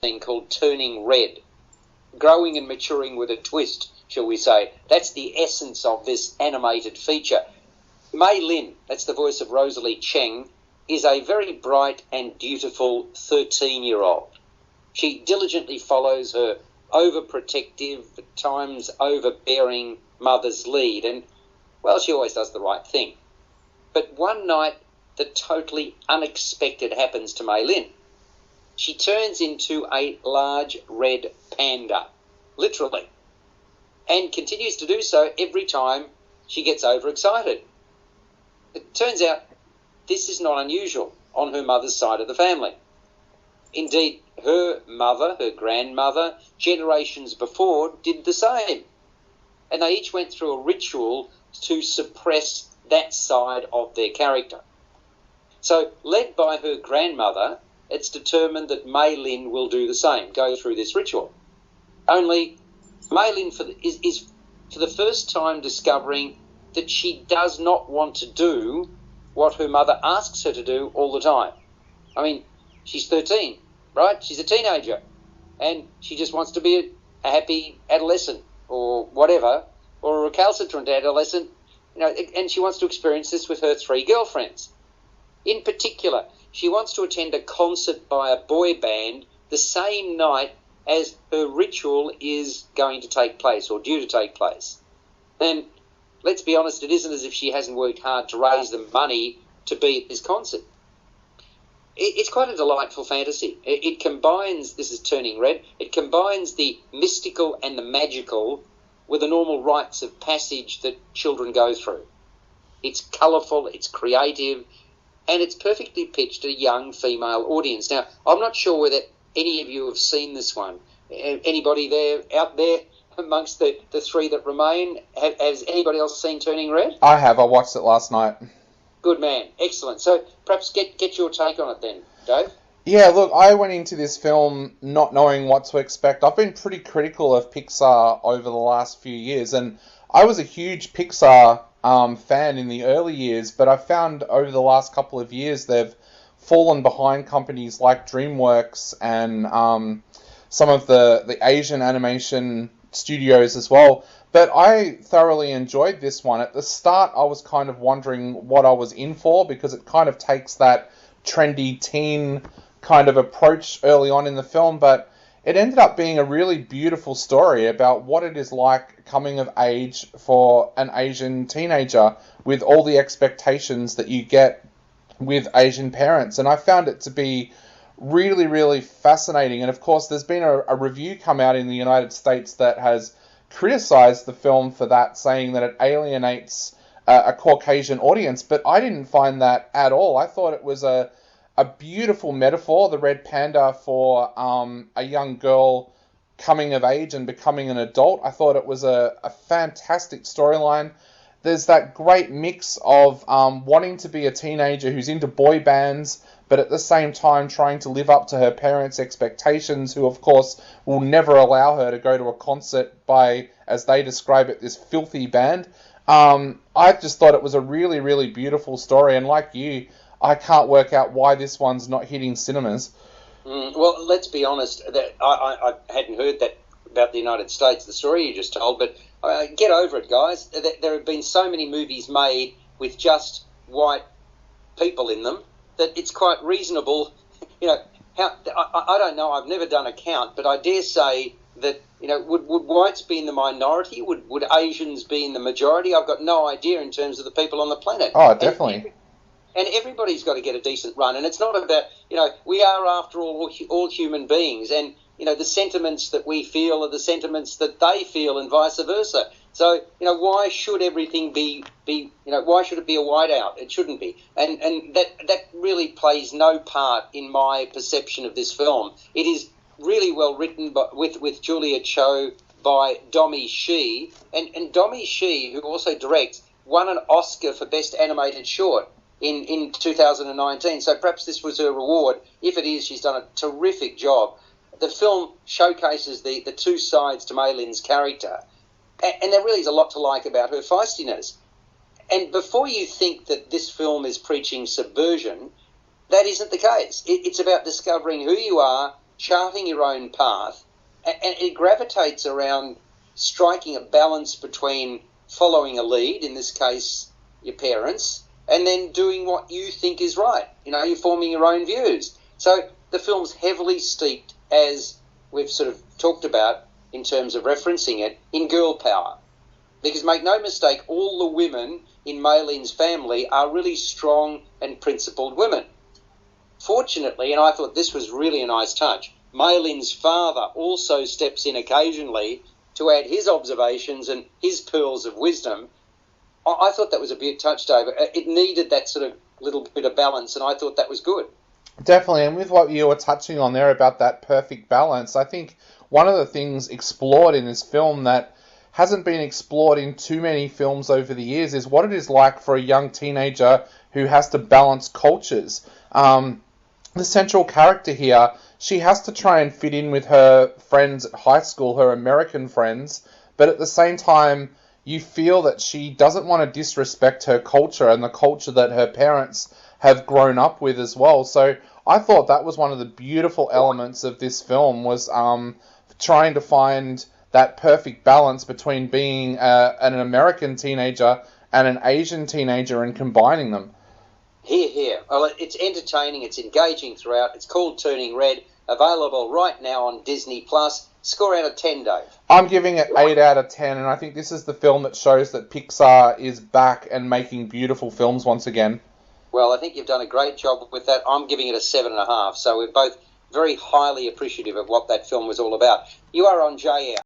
thing called turning red, growing and maturing with a twist, shall we say. That's the essence of this animated feature. Mei Lin, that's the voice of Rosalie Cheng, is a very bright and dutiful 13-year-old. She diligently follows her overprotective, at times overbearing mother's lead, and, well, she always does the right thing. But one night, the totally unexpected happens to Mei Lin. She turns into a large red panda, literally, and continues to do so every time she gets overexcited. It turns out this is not unusual on her mother's side of the family. Indeed, her mother, her grandmother, generations before did the same. And they each went through a ritual to suppress that side of their character. So, led by her grandmother, it's determined that Mei Lin will do the same, go through this ritual. Only Mei Lin is for the first time discovering that she does not want to do what her mother asks her to do all the time. I mean, she's 13, right? She's a teenager, and she just wants to be a happy adolescent or whatever, or a recalcitrant adolescent, and she wants to experience this with her 3 girlfriends. In particular, she wants to attend a concert by a boy band the same night as her ritual is going to take place or due to take place. And let's be honest, it isn't as if she hasn't worked hard to raise the money to be at this concert. It's quite a delightful fantasy. It combines, this is Turning Red, it combines the mystical and the magical with the normal rites of passage that children go through. It's colourful, it's creative, and it's perfectly pitched at a young female audience. Now, I'm not sure whether any of you have seen this one. Anybody out there amongst the 3 that remain? Has anybody else seen Turning Red? I have. I watched it last night. Good man. Excellent. So perhaps get your take on it then, Dave. Yeah, look, I went into this film not knowing what to expect. I've been pretty critical of Pixar over the last few years, and I was a huge Pixar fan in the early years, but I found over the last couple of years they've fallen behind companies like DreamWorks and some of the Asian animation studios as well. But I thoroughly enjoyed this one. At the start, I was kind of wondering what I was in for, because it kind of takes that trendy teen kind of approach early on in the film, but it ended up being a really beautiful story about what it is like coming of age for an Asian teenager with all the expectations that you get with Asian parents. And I found it to be really, really fascinating. And of course, there's been a review come out in the United States that has criticized the film for that, saying that it alienates a Caucasian audience. But I didn't find that at all. I thought it was a beautiful metaphor, the red panda, for a young girl coming of age and becoming an adult. I thought it was a fantastic storyline. There's that great mix of wanting to be a teenager who's into boy bands, but at the same time trying to live up to her parents' expectations, who of course will never allow her to go to a concert by, as they describe it, this filthy band. I just thought it was a really, really beautiful story, and like you, I can't work out why this one's not hitting cinemas. Well, let's be honest, that I hadn't heard that about the United States, the story you just told, but get over it, guys. There have been so many movies made with just white people in them that it's quite reasonable. I don't know, I've never done a count, but I dare say that, would whites be in the minority? Would Asians be in the majority? I've got no idea in terms of the people on the planet. Oh, definitely. And everybody's got to get a decent run. And it's not about, we are, after all human beings. And, the sentiments that we feel are the sentiments that they feel, and vice versa. So, why should everything be why should it be a whiteout? It shouldn't be. And that really plays no part in my perception of this film. It is really well written, but with Julia Cho by Domi Shi. And Domi Shi, who also directs, won an Oscar for Best Animated Short in 2019. So perhaps this was her reward. If it is, she's done a terrific job. The film showcases the 2 sides to Mei Lin's character, and there really is a lot to like about her feistiness. And before you think that this film is preaching subversion, that isn't the case. It's about discovering who you are charting your own path, and it gravitates around striking a balance between following a lead, in this case your parents, and then doing what you think is right. You're forming your own views. So the film's heavily steeped, as we've sort of talked about in terms of referencing it, in girl power. Because make no mistake, all the women in Mei Lin's family are really strong and principled women. Fortunately, and I thought this was really a nice touch, Mei Lin's father also steps in occasionally to add his observations and his pearls of wisdom. I thought that was a bit touch, David. It needed that sort of little bit of balance, and I thought that was good. Definitely, and with what you were touching on there about that perfect balance, I think one of the things explored in this film that hasn't been explored in too many films over the years is what it is like for a young teenager who has to balance cultures. The central character here, she has to try and fit in with her friends at high school, her American friends, but at the same time, you feel that she doesn't want to disrespect her culture and the culture that her parents have grown up with as well. So I thought that was one of the beautiful elements of this film, was trying to find that perfect balance between being an American teenager and an Asian teenager and combining them. Here. Well, it's entertaining, it's engaging throughout. It's called Turning Red, available right now on Disney+. Score out of 10, Dave. I'm giving it 8 out of 10, and I think this is the film that shows that Pixar is back and making beautiful films once again. Well, I think you've done a great job with that. I'm giving it a 7.5, so we're both very highly appreciative of what that film was all about. You are on JR.